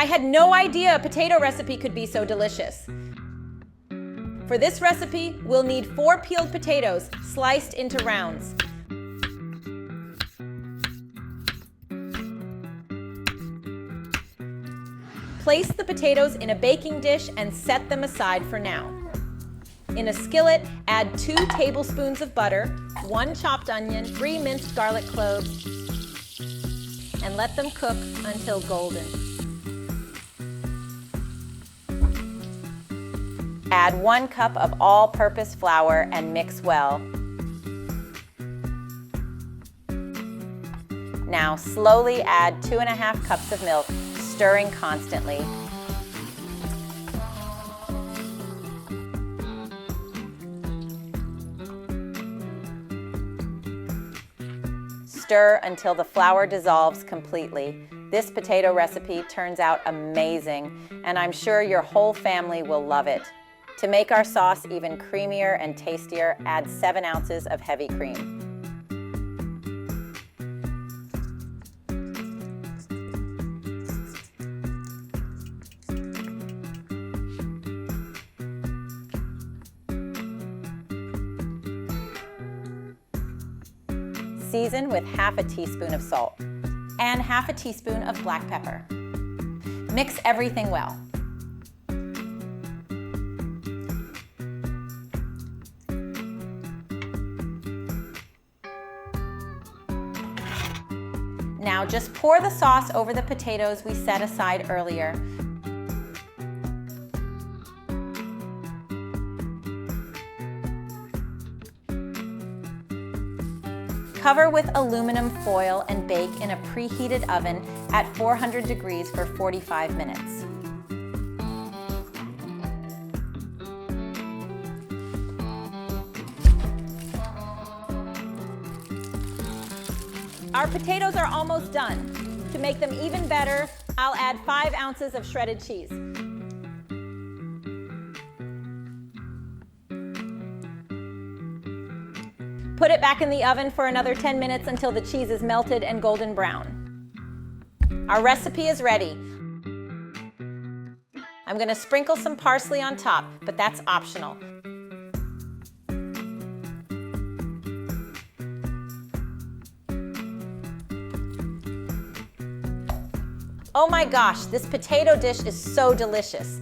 I had no idea a potato recipe could be so delicious. For this recipe, we'll need 4 peeled potatoes sliced into rounds. Place the potatoes in a baking dish and set them aside for now. In a skillet, add 2 tablespoons of butter, 1 chopped onion, 3 minced garlic cloves, and let them cook until golden. Add 1 cup of all-purpose flour and mix well. Now slowly add 2½ cups of milk, stirring constantly. Stir until the flour dissolves completely. This potato recipe turns out amazing, and I'm sure your whole family will love it. To make our sauce even creamier and tastier, add 7 ounces of heavy cream. Season with ½ a teaspoon of salt and ½ a teaspoon of black pepper. Mix everything well. Now just pour the sauce over the potatoes we set aside earlier. Cover with aluminum foil and bake in a preheated oven at 400 degrees for 45 minutes. Our potatoes are almost done. To make them even better, I'll add 5 ounces of shredded cheese. Put it back in the oven for another 10 minutes until the cheese is melted and golden brown. Our recipe is ready. I'm going to sprinkle some parsley on top, but that's optional. Oh my gosh, this potato dish is so delicious.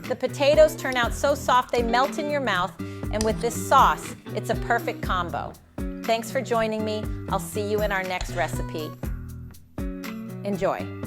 The potatoes turn out so soft they melt in your mouth, and with this sauce, it's a perfect combo. Thanks for joining me. I'll see you in our next recipe. Enjoy.